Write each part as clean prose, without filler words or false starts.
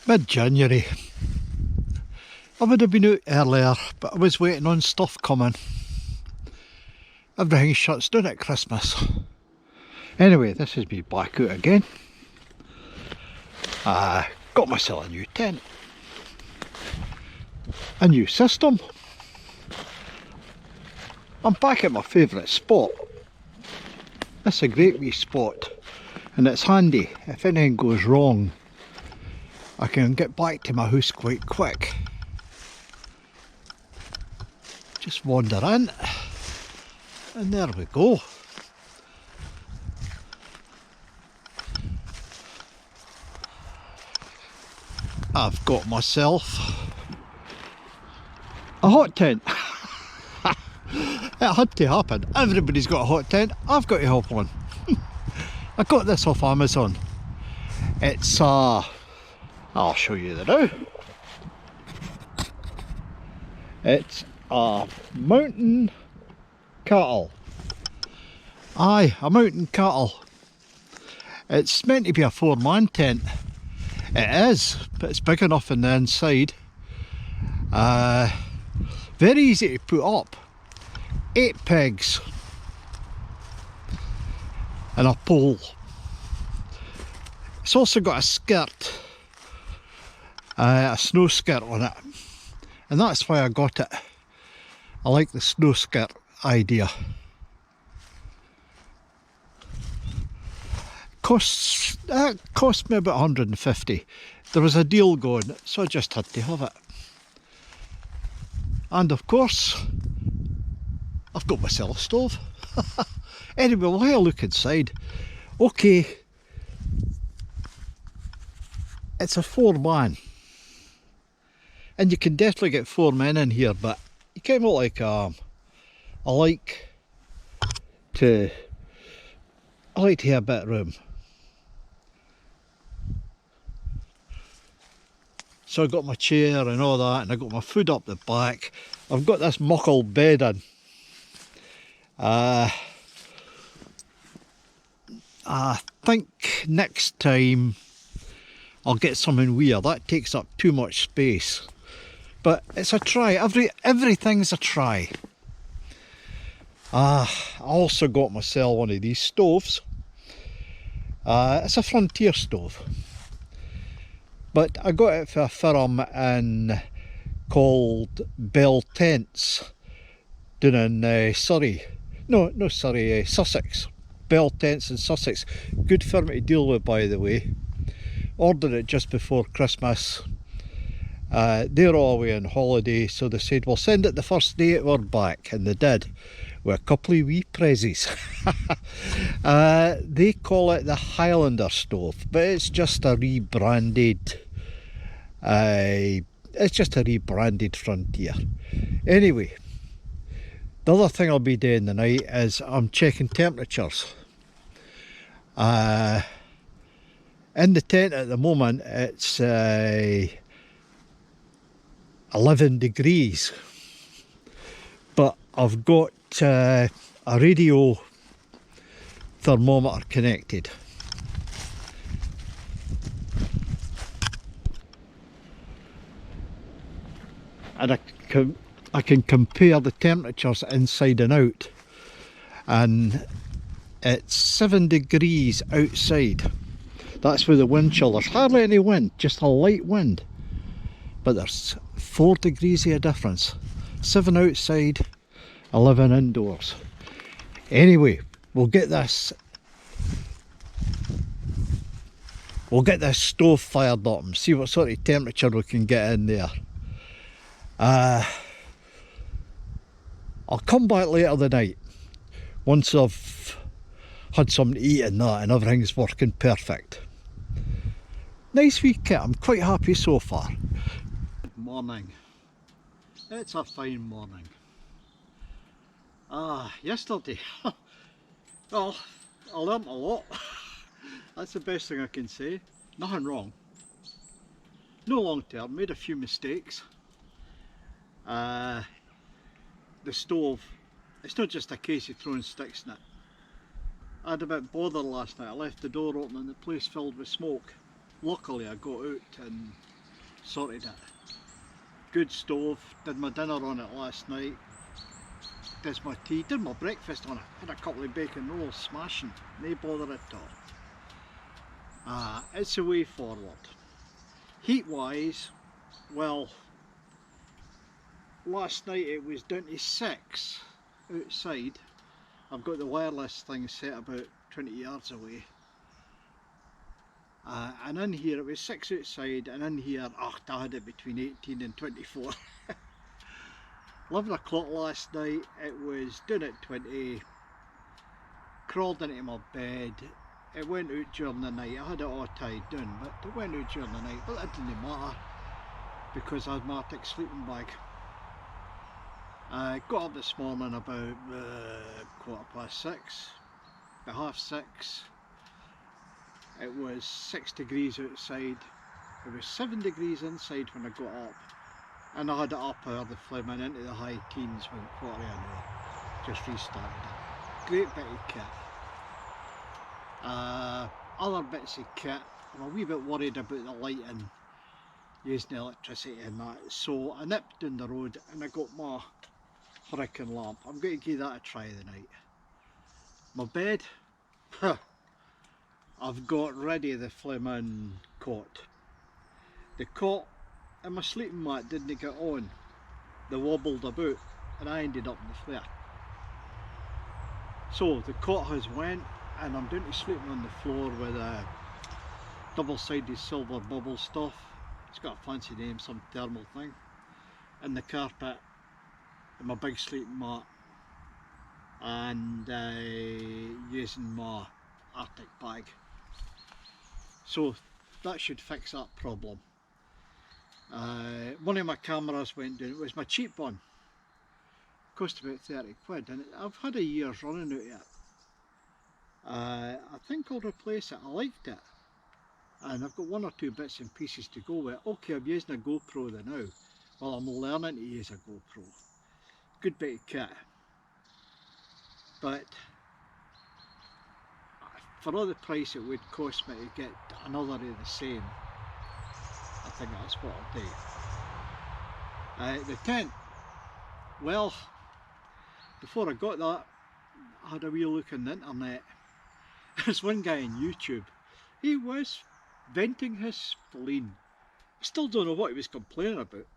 Mid-January. I would have been out earlier, but I was waiting on stuff coming. Everything shuts down at Christmas. Anyway, this is me back out again. Got myself a new tent. A new system. I'm back at my favourite spot. It's a great wee spot, and it's handy. If anything goes wrong, I can get back to my house quite quick. Just wander in, and there we go. I've got myself a hot tent. It had to happen. Everybody's got a hot tent. I've got to hop on. I got this off Amazon. It's I'll show you the now. It's a mountain cattle. Aye, a mountain cattle. It's meant to be a 4-man tent. It is, but it's big enough in the inside. Very easy to put up. 8 pegs and a pole. It's also got a skirt, a snow skirt on it, and that's why I got it. I like the snow skirt idea. Cost me about 150. There was a deal going, so I just had to have it. And of course, I've got myself a stove. Anyway, we'll have a look inside. Okay, it's a 4-man, and you can definitely get 4 men in here, but you kind of like I like to have a bit of room. So I got my chair and all that, and I got my food up the back. I've got this muckle bed in. I think next time I'll get something weird. That takes up too much space. But it's a try. Everything's a try. I also got myself one of these stoves. It's a Frontier stove. But I got it for a firm called Bell Tents down in Surrey. No, Surrey, Sussex. Bell Tents in Sussex. Good firm to deal with, by the way. Ordered it just before Christmas. They're all away on holiday, so they said, we'll send it the first day we're back, and they did, with a couple of wee prezzies. They call it the Highlander stove, but it's just a rebranded Frontier. Anyway, the other thing I'll be doing tonight is I'm checking temperatures. In the tent at the moment it's 11 degrees, but I've got a radio thermometer connected. And I can compare the temperatures inside and out, and it's 7 degrees outside. That's with the wind chill. There's hardly any wind, just a light wind, but there's 4 degrees of a difference. 7 outside, 11 indoors. Anyway, we'll get this stove fired up and see what sort of temperature we can get in there. I'll come back later tonight once I've had something to eat and that, and everything's working perfect. Nice wee kit. I'm quite happy so far. Good morning. It's a fine morning. Yesterday, well, I learnt a lot. That's the best thing I can say. Nothing wrong. No long term, made a few mistakes. The stove, it's not just a case of throwing sticks in it. I had a bit bother last night. I left the door open and the place filled with smoke. Luckily I got out and sorted it. Good stove, did my dinner on it last night, did my tea, did my breakfast on it, had a couple of bacon rolls, smashing, no bother at all. It's a way forward. Heat wise, well, last night it was down to 6 outside. I've got the wireless thing set about 20 yards away. And in here it was 6 outside, and in here, I had it between 18 and 24. 11 o'clock last night, it was down at 20, crawled into my bed, it went out during the night. I had it all tied down, but it went out during the night, but that didn't matter because I had my Arctic sleeping bag. I got up this morning about 6:15, about 6:30. It was 6 degrees outside, it was 7 degrees inside when I got up, and I had it up the flaming into the high teens when 1:15, just restarted it. Great bit of kit. Other bits of kit, I'm a wee bit worried about the lighting, using electricity and that, so I nipped down the road and I got my hurricane lamp. I'm going to give that a try tonight. My bed, I've got ready the flaming cot. The cot and my sleeping mat didn't get on. They wobbled about and I ended up on the floor. So the cot has went and I'm down to sleeping on the floor with a double-sided silver bubble stuff. It's got a fancy name, some thermal thing. And the carpet and my big sleeping mat, and using my Arctic bag. So that should fix that problem. One of my cameras went down. It was my cheap one. Cost about 30 quid, and I've had a year's running out of it. I think I'll replace it. I liked it, and I've got 1 or 2 bits and pieces to go with it. Okay, I'm using a GoPro there now. Well, I'm learning to use a GoPro. Good bit of kit, but for all the price it would cost me to get another of the same, I think that's what I'll do. The tent, well, before I got that, I had a wee look on the internet. There's one guy on YouTube, he was venting his spleen. I still don't know what he was complaining about.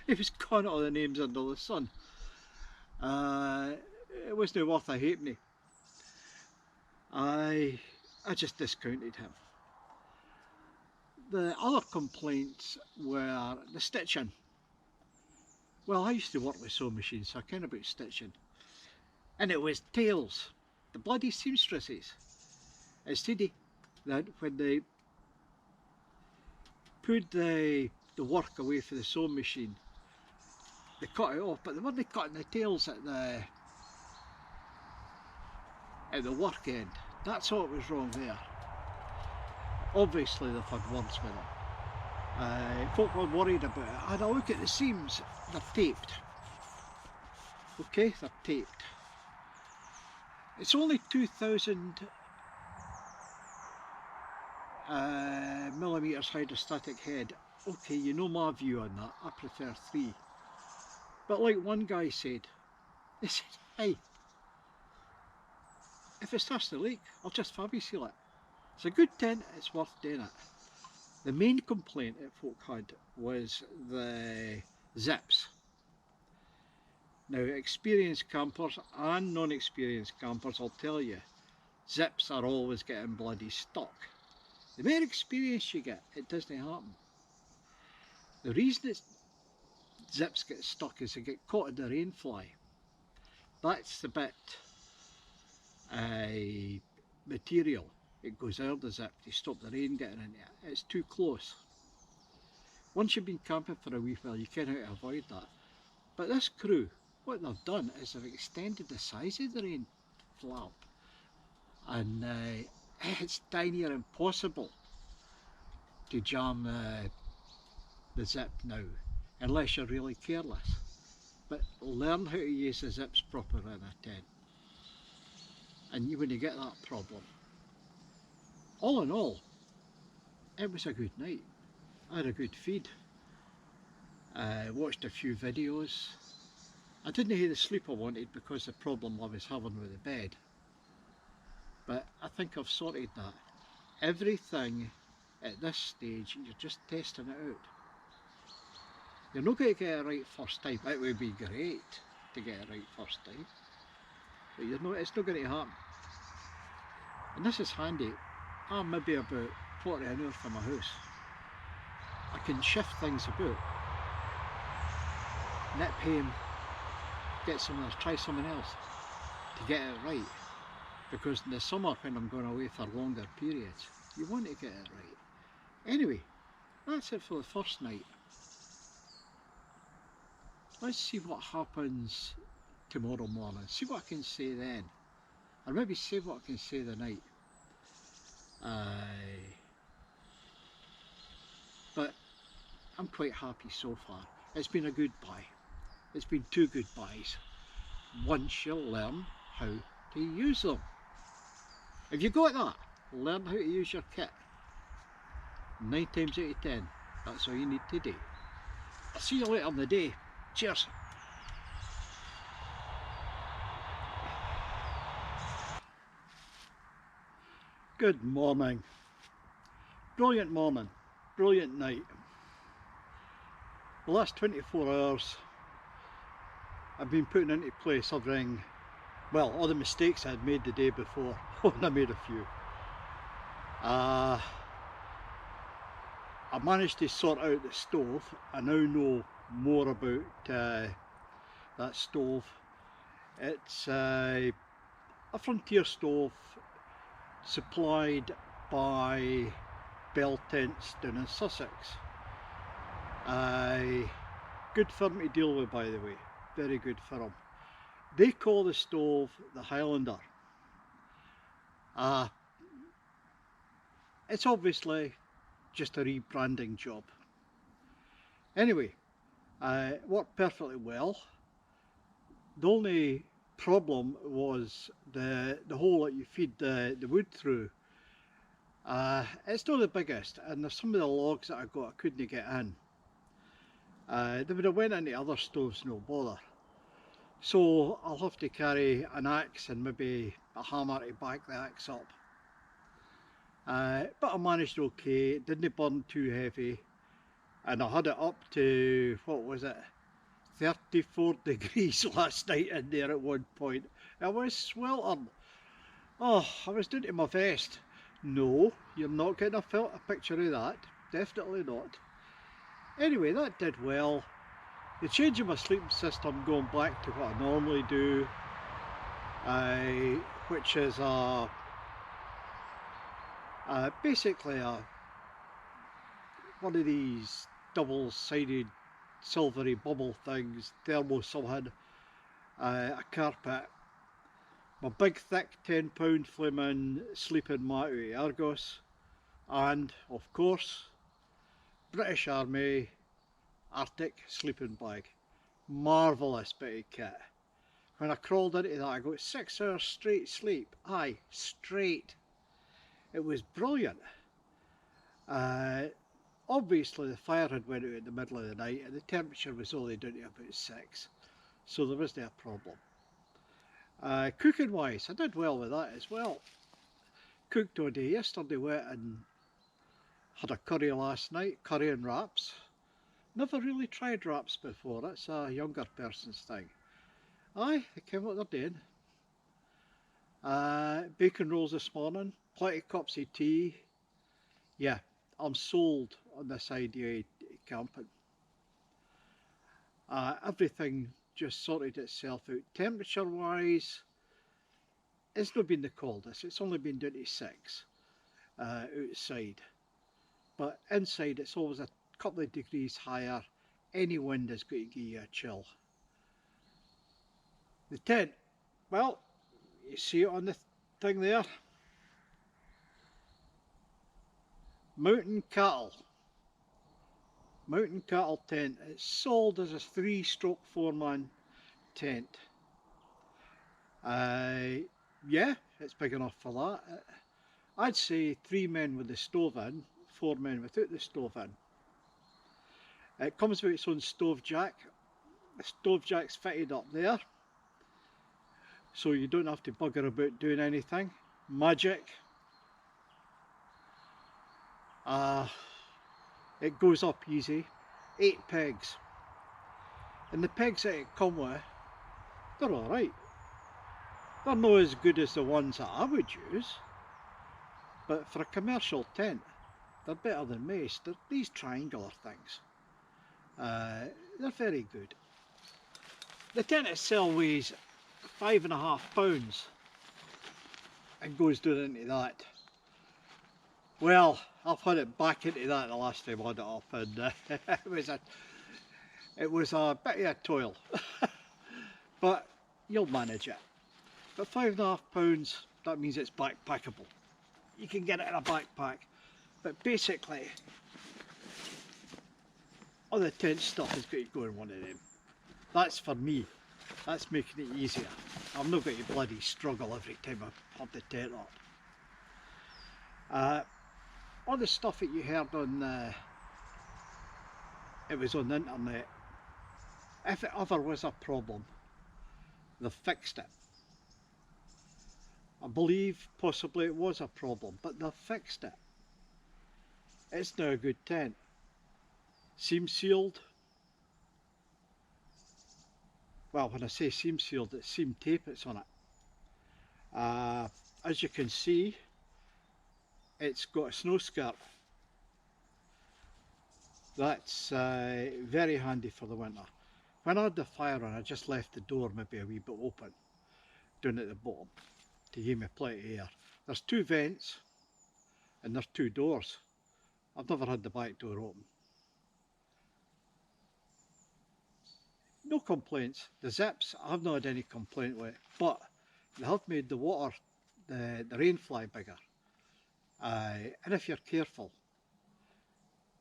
He was calling all the names under the sun. It wasn't worth a halfpenny. I just discounted him. The other complaints were the stitching. Well, I used to work with sewing machines, so I kind of about stitching. And it was tails, the bloody seamstresses. Instead of that, when they put the work away for the sewing machine, they cut it off, but they weren't cutting the tails at the work end. That's what was wrong there. Obviously they've had words with it. Folk were worried about it. I had a look at the seams, they're taped. Okay, they're taped. It's only 2000 millimeters hydrostatic head. Okay, you know my view on that, I prefer 3. But like one guy said, he said, hey, if it starts to leak, I'll just fabby seal it. It's a good tent, it's worth doing it. The main complaint that folk had was the zips. Now, experienced campers and non-experienced campers, I'll tell you, zips are always getting bloody stuck. The more experience you get, it doesn't happen. The reason that zips get stuck is they get caught in the rainfly. That's the bit material, it goes out the zip to stop the rain getting into it. It's too close. Once you've been camping for a wee while, you can't avoid that. But this crew, what they've done is they've extended the size of the rain flap, and it's down near impossible to jam the zip now, unless you're really careless. But learn how to use the zips properly in a tent, and you wouldn't get that problem. All in all, it was a good night. I had a good feed. Watched a few videos. I didn't have the sleep I wanted because of the problem I was having with the bed. But I think I've sorted that. Everything at this stage, you're just testing it out. You're not going to get it right first time. It would be great to get it right first time, but it's not going to happen. And this is handy. I'm maybe about 40 an hour from my house. I can shift things about. Nip home, get someone else, try something else to get it right. Because in the summer when I'm going away for longer periods, you want to get it right. Anyway, that's it for the first night. Let's see what happens tomorrow morning. See what I can say then. Or maybe say what I can say the night. But I'm quite happy so far. It's been a good buy. It's been 2 good buys. Once you learn how to use them. If you got that, learn how to use your kit. 9 times out of 10, that's all you need to do. I'll see you later in the day. Cheers. Good morning. Brilliant morning. Brilliant night. The last 24 hours I've been putting into place everything, well, all the mistakes I had made the day before. And I made a few. I managed to sort out the stove. I now know more about that stove. It's a Frontier stove supplied by Bell Tents down in Sussex. Good firm to deal with, by the way, very good firm. They call the stove the Highlander. It's obviously just a rebranding job. Anyway, it worked perfectly well. The only problem was the hole that you feed the wood through. It's not the biggest, and there's some of the logs that I got I couldn't get in. They would have went into other stoves, no bother. So I'll have to carry an axe and maybe a hammer to back the axe up. But I managed okay, it didn't burn too heavy, and I had it up to, what was it, 34 degrees last night in there at one point. It was sweltering. Oh, I was down to my vest. No, you're not getting a picture of that, definitely not. Anyway, that did well. The change in my sleeping system, going back to what I normally do, which is basically one of these double-sided silvery bubble things, thermo something, a carpet, my big thick 10-pound flaming sleeping mat out of Argos, and of course British Army Arctic sleeping bag. Marvellous bit of kit. When I crawled into that, I got 6 hours straight sleep. Aye, straight. It was brilliant. Obviously the fire had went out in the middle of the night and the temperature was only down to about 6, so there wasn't a problem. Cooking wise, I did well with that as well. Cooked all day yesterday, went and had a curry last night, curry and wraps. Never really tried wraps before, that's a younger person's thing. Aye, they came what they're doing. Bacon rolls this morning, plenty of cups of tea. Yeah, I'm sold on this idea of camping. Everything just sorted itself out. Temperature wise, it's not been the coldest, it's only been down to 6 outside. But inside it's always a couple of degrees higher. Any wind is going to give you a chill. The tent, well, you see it on the thing there. Mountain Cattle tent. It's sold as a 3-stroke 4-man tent. Yeah, it's big enough for that. I'd say 3 men with the stove in, 4 men without the stove in. It comes with its own stove jack. The stove jack's fitted up there, so you don't have to bugger about doing anything. Magic. It goes up easy. 8 pegs. And the pegs that it come with, they're alright. They're not as good as the ones that I would use, but for a commercial tent, they're better than most. They're these triangular things. They're very good. The tent itself weighs 5.5 pounds and goes down into that. Well, I've had it back into that the last time I had it up, and it was a bit of a toil, but you'll manage it. But 5.5 pounds, that means it's backpackable. You can get it in a backpack, but basically all the tent stuff has got to go in one of them. That's for me. That's making it easier. I'm not going to bloody struggle every time I pop the tent up. All the stuff that you heard on it was on the internet, if it ever was a problem, they've fixed it. I believe possibly it was a problem, but they've fixed it. It's now a good tent. Seam sealed. Well, when I say seam sealed, it's seam tape that's on it. As you can see, it's got a snow skirt. That's very handy for the winter. When I had the fire on, I just left the door maybe a wee bit open down at the bottom to give me plenty of air. There's 2 vents and there's 2 doors. I've never had the back door open. No complaints. The zips, I've not had any complaint with it, but they have made the water, the rain fly bigger. And if you're careful,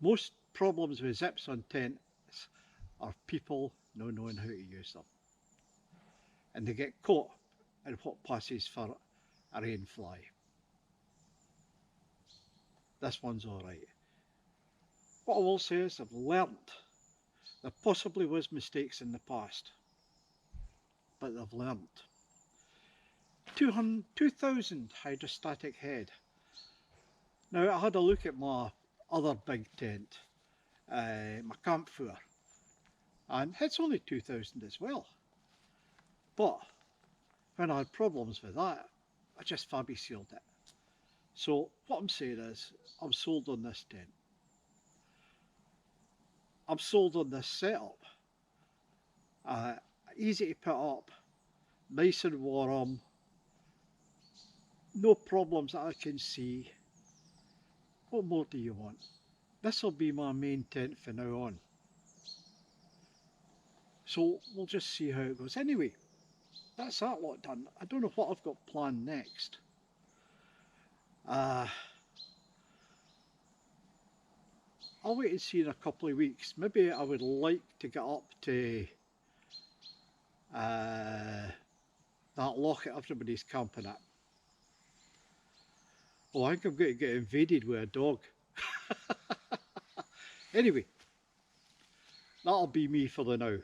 most problems with zips on tents are people not knowing how to use them. And they get caught in what passes for a rain fly. This one's alright. What I will say is I've learnt. There possibly was mistakes in the past, but they've learnt. 2000 hydrostatic head. Now I had a look at my other big tent, my camp four, and it's only 2000 as well. But when I had problems with that, I just fabby sealed it. So what I'm saying is, I'm sold on this tent. I'm sold on this setup. Easy to put up, nice and warm, no problems that I can see. What more do you want? This will be my main tent from now on. So we'll just see how it goes. Anyway, that's that lot done. I don't know what I've got planned next. I'll wait and see in a couple of weeks. Maybe I would like to get up to that loch that everybody's camping at. Oh, I think I'm going to get invaded with a dog. Anyway, that'll be me for the now.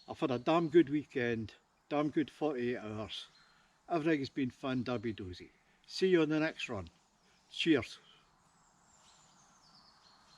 I've had a damn good weekend, damn good 48 hours. Everything's been fun, dabby dozy. See you on the next run. Cheers.